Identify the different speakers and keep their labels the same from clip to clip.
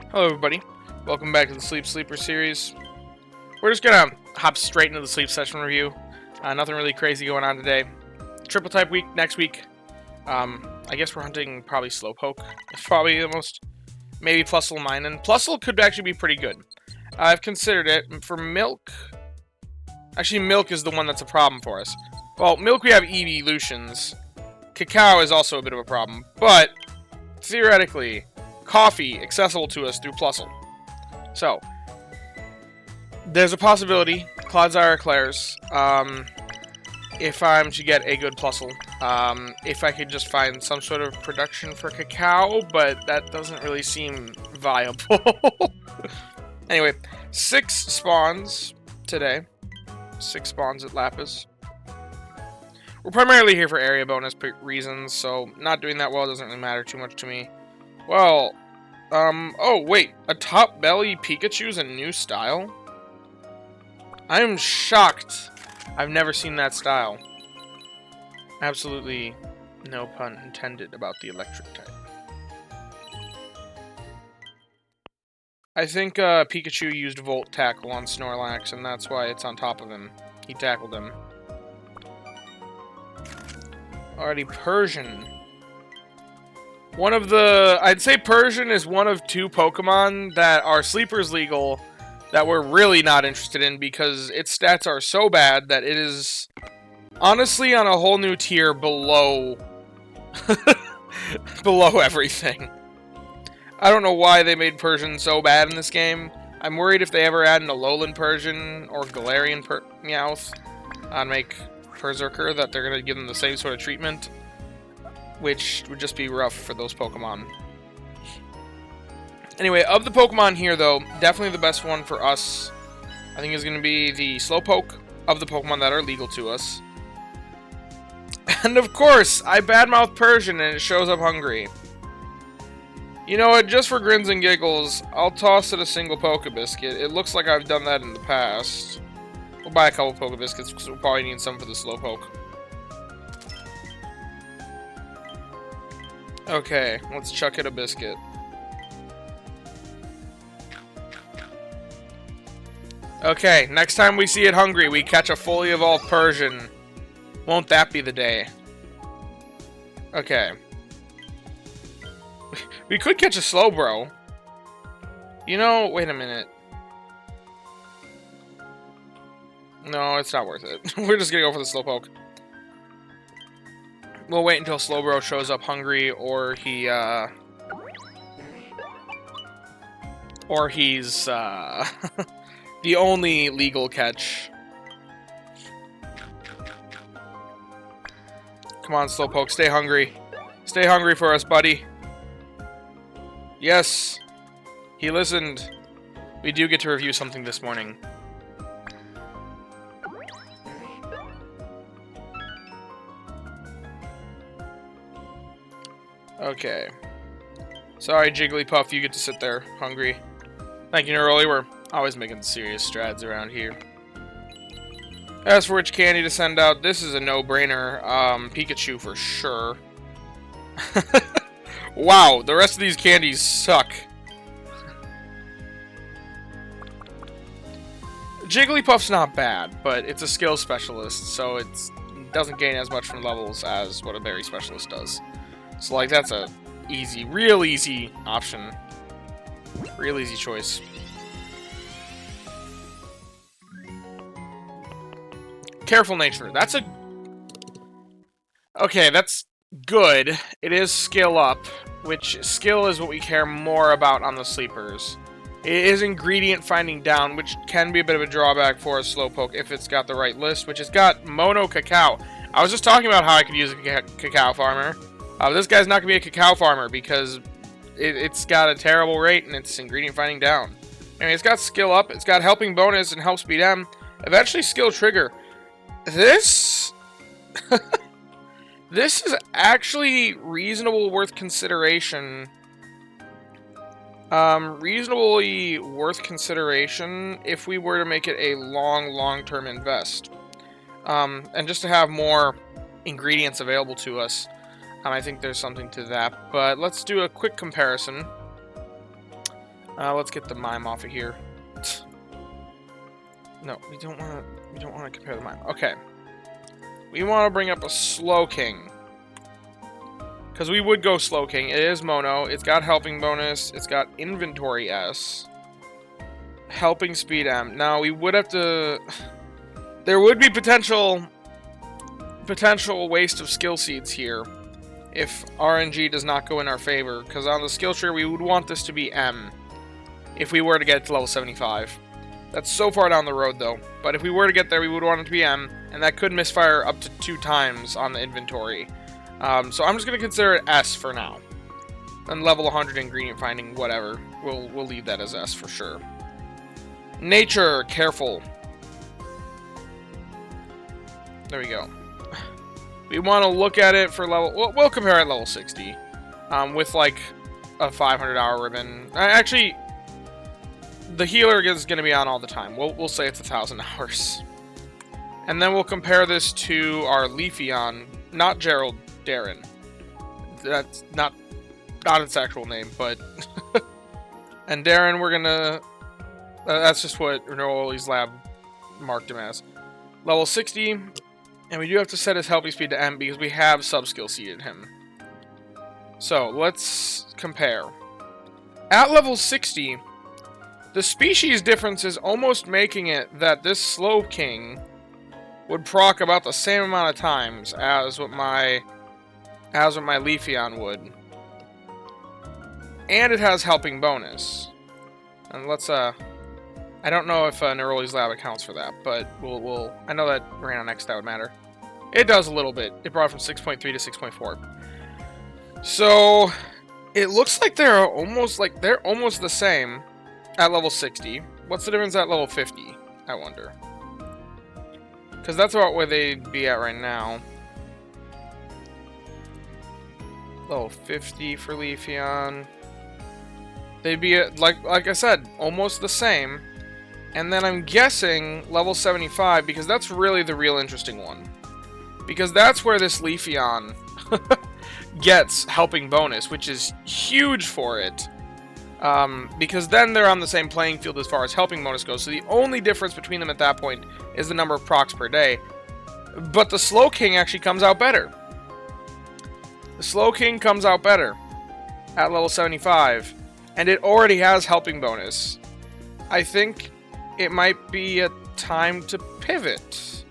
Speaker 1: Hello everybody, welcome back to the Sleep Sleeper series. We're just gonna hop straight into the sleep session review. Nothing really crazy going on today. Triple type week next week. I guess we're hunting probably Slowpoke. It's probably the most, maybe Plusle Minun. Plusle could actually be pretty good. I've considered it. For Milk, actually Milk is the one that's a problem for us. Well, Milk we have evolutions. Cacao is also a bit of a problem, but theoretically, Coffee accessible to us through Plusle. So, there's a possibility, Clodsire Eclairs, if I'm to get a good Plusle. If I could just find some sort of production for Cacao, but that doesn't really seem viable. Anyway, 6 spawns today. 6 spawns at Lapis. We're primarily here for area bonus reasons, so not doing that well doesn't really matter too much to me. Well, oh wait, a top belly Pikachu's a new style? I am shocked. I've never seen that style. Absolutely no pun intended about the electric type. I think Pikachu used Volt Tackle on Snorlax, and that's why it's on top of him. He tackled him. Alrighty, Persian. One of the... I'd say Persian is one of 2 Pokemon that are Sleepers legal that we're really not interested in because its stats are so bad that it is honestly on a whole new tier below... below everything. I don't know why they made Persian so bad in this game. I'm worried if they ever add an Alolan Persian or Galarian Meowth and make Berserker that they're going to give them the same sort of treatment, which would just be rough for those Pokemon. Anyway, of the Pokemon here, though, definitely the best one for us, I think, is going to be the Slowpoke of the Pokemon that are legal to us. And of course, I badmouth Persian and it shows up hungry. You know what, just for grins and giggles, I'll toss it a single Pokebiscuit. It looks like I've done that in the past. We'll buy a couple Pokebiscuits because we'll probably need some for the Slowpoke. Okay, let's chuck it a biscuit. Okay, next time we see it hungry, we catch a fully evolved Persian. Won't that be the day? Okay. We could catch a Slowbro. You know, wait a minute. No, it's not worth it. We're just gonna go for the Slowpoke. We'll wait until Slowbro shows up hungry, or he's, the only legal catch. Come on, Slowpoke, stay hungry. Stay hungry for us, buddy. Yes, he listened. We do get to review something this morning. Okay. Sorry, Jigglypuff, you get to sit there, hungry. Thank you, Neroli. We're always making serious strides around here. As for which candy to send out, this is a no-brainer. Pikachu for sure. Wow, the rest of these candies suck. Jigglypuff's not bad, but it's a skill specialist, so it doesn't gain as much from levels as what a berry specialist does. So, like, that's a easy, real easy option. Real easy choice. Careful nature. That's a... Okay, that's good. It is skill up, which skill is what we care more about on the sleepers. It is ingredient finding down, which can be a bit of a drawback for a Slowpoke if it's got the right list, which has got Mono Cacao. I was just talking about how I could use a Cacao farmer. This guy's not going to be a Cacao farmer because it's got a terrible rate and it's ingredient finding down. Anyway, it's got skill up, it's got helping bonus and help speed M. Eventually skill trigger. This... This is actually reasonable, worth consideration. Reasonably worth consideration if we were to make it a long-term invest. And just to have more ingredients available to us. I think there's something to that. But let's do a quick comparison. Let's get the mime off of here. No, we don't want to compare the mime. Okay. We want to bring up a Slowking. Because we would go Slowking. It is mono. It's got helping bonus. It's got inventory S. Helping speed M. Now, we would have to... There would be potential waste of skill seeds here if RNG does not go in our favor. Because on the skill tree, we would want this to be M if we were to get to level 75. That's so far down the road, though. But if we were to get there, we would want it to be M, and that could misfire up to 2 times on the inventory. So I'm just going to consider it S for now. And level 100 ingredient finding, whatever. We'll leave that as S for sure. Nature, careful. There we go. We want to look at it for level... We'll compare it at level 60. With, like, a 500-hour ribbon. Actually... The healer is going to be on all the time. We'll say it's 1,000 hours. And then we'll compare this to our Leafeon, not Gerald, Darren. That's not its actual name, but... And Darren, we're going to... that's just what Neroli's lab marked him as. Level 60, and we do have to set his helping speed to M because we have sub-skill seeded him. So, let's compare. At level 60... The species difference is almost making it that this Slowking would proc about the same amount of times as what my Leafeon would. And it has helping bonus. And let's I don't know if Neroli's lab accounts for that, but we'll I know that ran on X, that would matter. It does a little bit. It brought it from 6.3 to 6.4. So it looks like they're almost the same. At level 60. What's the difference at level 50? I wonder. Because that's about where they'd be at right now. Level 50 for Leafeon. They'd be at, like I said, almost the same. And then I'm guessing level 75, because that's really the real interesting one. Because that's where this Leafeon gets helping bonus, which is huge for it. Because then they're on the same playing field as far as helping bonus goes. So the only difference between them at that point is the number of procs per day. But the Slowking actually comes out better. The Slowking comes out better at level 75. And it already has helping bonus. I think it might be a time to pivot.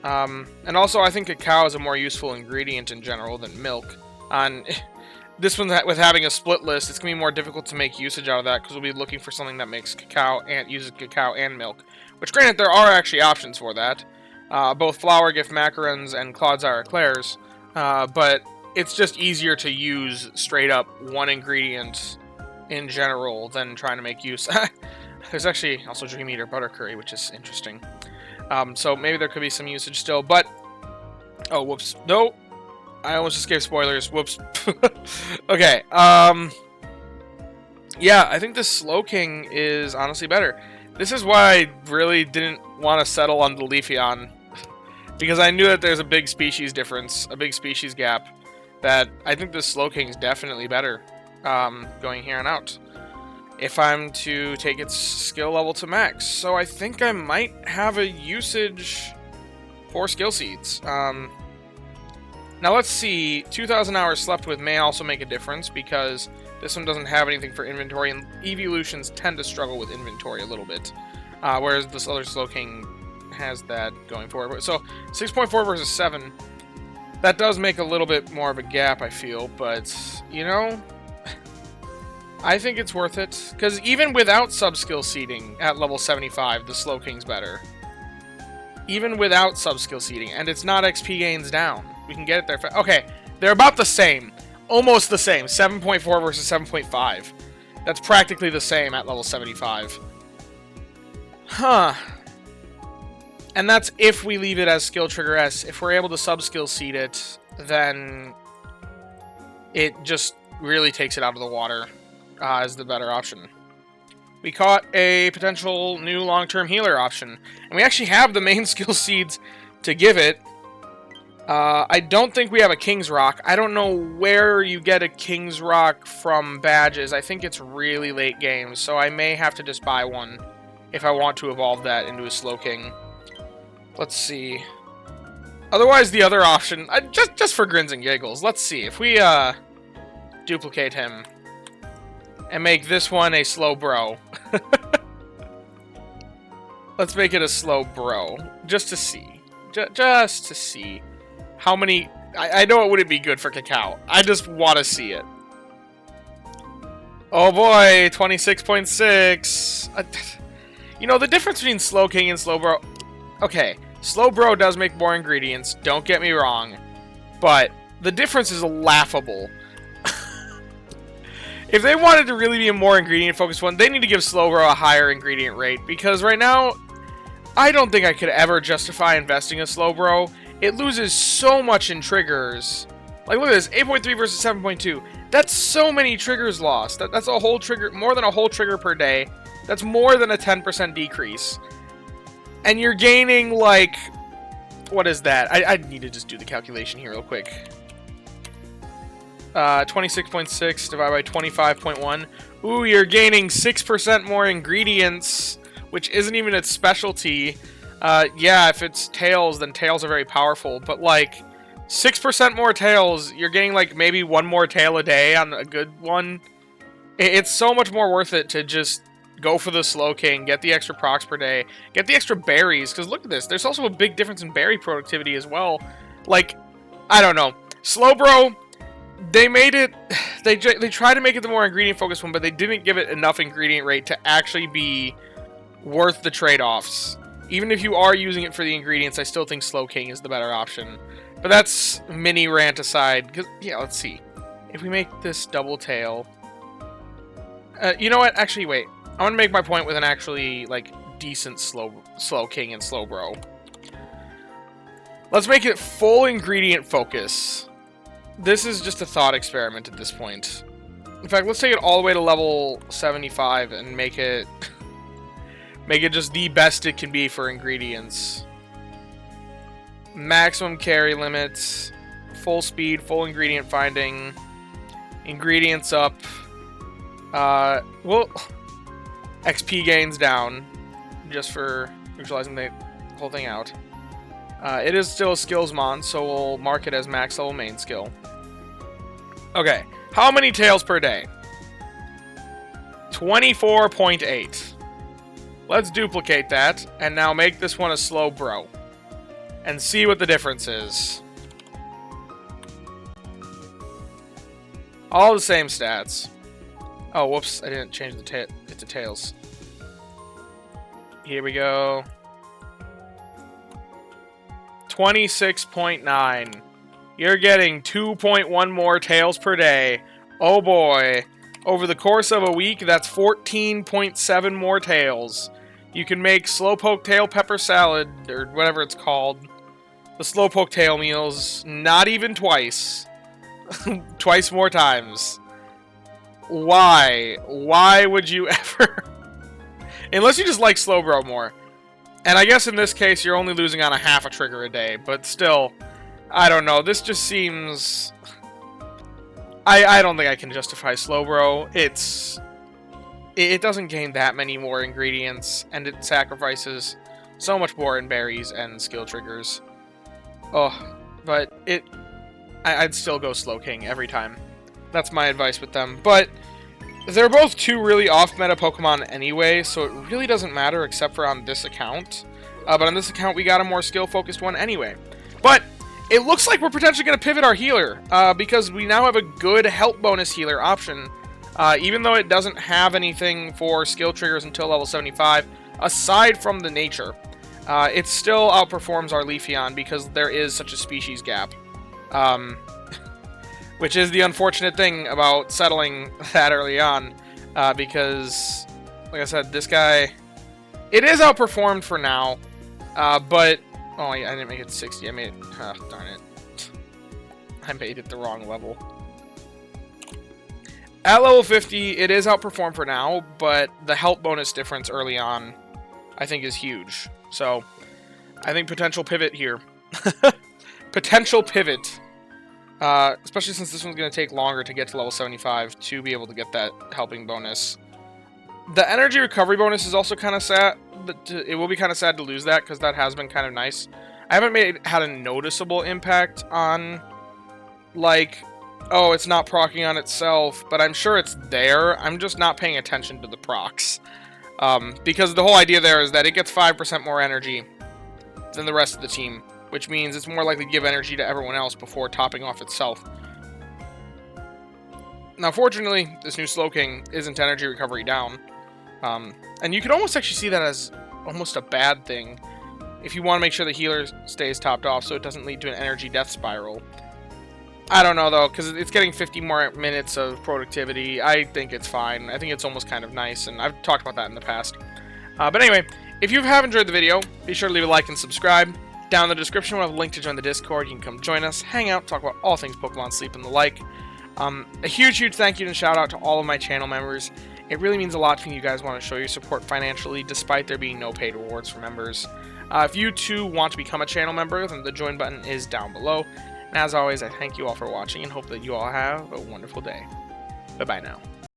Speaker 1: And also I think cacao is a more useful ingredient in general than milk. This one, with having a split list, it's going to be more difficult to make usage out of that, because we'll be looking for something that makes cacao and uses cacao and milk. Which, granted, there are actually options for that. Both Flower Gift Macarons and Clodsire Eclairs. But it's just easier to use straight up one ingredient in general than trying to make use. There's actually also Dream Eater Butter Curry, which is interesting. So maybe there could be some usage still, but... Oh, whoops. No! I almost just gave spoilers. Whoops. Okay. Yeah, I think the Slowking is honestly better. This is why I really didn't want to settle on the Leafeon. Because I knew that there's a big species difference, a big species gap, that I think the Slowking is definitely better going here on out. If I'm to take its skill level to max. So I think I might have a usage for skill seeds. Now let's see, 2,000 hours slept with may also make a difference, because this one doesn't have anything for inventory, and evolutions tend to struggle with inventory a little bit. Whereas this other Slowking has that going for it. So 6.4 versus 7, that does make a little bit more of a gap, I feel, but, you know, I think it's worth it. Because even without sub-skill seeding at level 75, the Slowking's better. Even without sub-skill seeding, and it's not XP gains down. We can get it there. Okay, they're about the same. Almost the same. 7.4 versus 7.5. That's practically the same at level 75. Huh. And that's if we leave it as skill trigger S. If we're able to sub-skill seed it, then it just really takes it out of the water as the better option. We caught a potential new long-term healer option. And we actually have the main skill seeds to give it. I don't think we have a King's Rock. I don't know where you get a King's Rock from badges. I think it's really late game, so I may have to just buy one if I want to evolve that into a Slowking. Let's see. Otherwise, the other option, just for grins and giggles, let's see. If we duplicate him and make this one a Slowbro. Let's make it a Slowbro, just to see. Just to see how many... I know it wouldn't be good for Cacao. I just want to see it. Oh boy, 26.6. You know, the difference between Slowking and Slowbro... Okay, Slowbro does make more ingredients, don't get me wrong. But the difference is laughable. If they wanted to really be a more ingredient-focused one, they need to give Slowbro a higher ingredient rate. Because right now, I don't think I could ever justify investing in Slowbro. It loses so much in triggers. Like, look at this, 8.3 versus 7.2. That's so many triggers lost. That's a whole trigger, more than a whole trigger per day. That's more than a 10% decrease. And you're gaining, like... What is that? I need to just do the calculation here real quick. 26.6 divided by 25.1. Ooh, you're gaining 6% more ingredients, which isn't even its specialty. Yeah, if it's tails, then tails are very powerful. But, like, 6% more tails, you're getting, like, maybe one more tail a day on a good one. It's so much more worth it to just go for the Slowking, get the extra procs per day, get the extra berries. Because look at this, there's also a big difference in berry productivity as well. Like, I don't know. Slowbro, they made it... They tried to make it the more ingredient-focused one, but they didn't give it enough ingredient rate to actually be worth the trade-offs. Even if you are using it for the ingredients, I still think Slowking is the better option. But that's mini rant aside. Cause, yeah, let's see. If we make this double tail... you know what? Actually, wait. I want to make my point with an actually, like, decent Slowking and Slowbro. Let's make it full ingredient focus. This is just a thought experiment at this point. In fact, let's take it all the way to level 75 and make it... make it just the best it can be for ingredients. Maximum carry limits. Full speed, full ingredient finding. Ingredients up. Well... XP gains down, just for visualizing the whole thing out. It is still a skills mon, so we'll mark it as max level main skill. Okay, how many tails per day? 24.8. Let's duplicate that, and now make this one a Slowbro. And see what the difference is. All the same stats. Oh, whoops, I didn't change it to tails. Here we go. 26.9. You're getting 2.1 more tails per day. Oh boy. Over the course of a week, that's 14.7 more tails. You can make Slowpoke tail pepper salad, or whatever it's called. The Slowpoke tail meals, not even twice. Twice more times. Why? Why would you ever... Unless you just like Slowbro more. And I guess in this case, you're only losing on a half a trigger a day. But still, I don't know. This just seems... I don't think I can justify Slowbro. It doesn't gain that many more ingredients. And it sacrifices so much more in berries and skill triggers. Oh, but I'd still go Slowking every time. That's my advice with them. But they're both two really off-meta Pokemon anyway, so it really doesn't matter except for on this account. But on this account, we got a more skill-focused one anyway. But it looks like we're potentially going to pivot our healer, because we now have a good health bonus healer option. Even though it doesn't have anything for skill triggers until level 75, aside from the nature, it still outperforms our Leafeon because there is such a species gap. Which is the unfortunate thing about settling that early on, because, like I said, this guy, it is outperformed for now, but, oh, I didn't make it 60, I made it, darn it, I made it the wrong level. At level 50, it is outperformed for now, but the health bonus difference early on, I think, is huge, so I think potential pivot here. Potential pivot. Especially since this one's going to take longer to get to level 75 to be able to get that helping bonus. The energy recovery bonus is also kind of sad. It will be kind of sad to lose that because that has been kind of nice. I haven't had a noticeable impact on, like, oh, it's not proccing on itself, but I'm sure it's there. I'm just not paying attention to the procs. Because the whole idea there is that it gets 5% more energy than the rest of the team, which means it's more likely to give energy to everyone else before topping off itself. Now, fortunately, this new Slowking isn't energy recovery down. And you can almost actually see that as almost a bad thing if you want to make sure the healer stays topped off so it doesn't lead to an energy death spiral. I don't know, though, because it's getting 50 more minutes of productivity. I think it's fine. I think it's almost kind of nice, and I've talked about that in the past. But anyway, if you have enjoyed the video, be sure to leave a like and subscribe. Down in the description, we'll have a link to join the Discord. You can come join us, hang out, talk about all things Pokemon Sleep and the like. A huge thank you and shout out to all of my channel members. It really means a lot to me you guys want to show your support financially, despite there being no paid rewards for members. If you too want to become a channel member, then the join button is down below. And as always, I thank you all for watching and hope that you all have a wonderful day. Bye-bye now.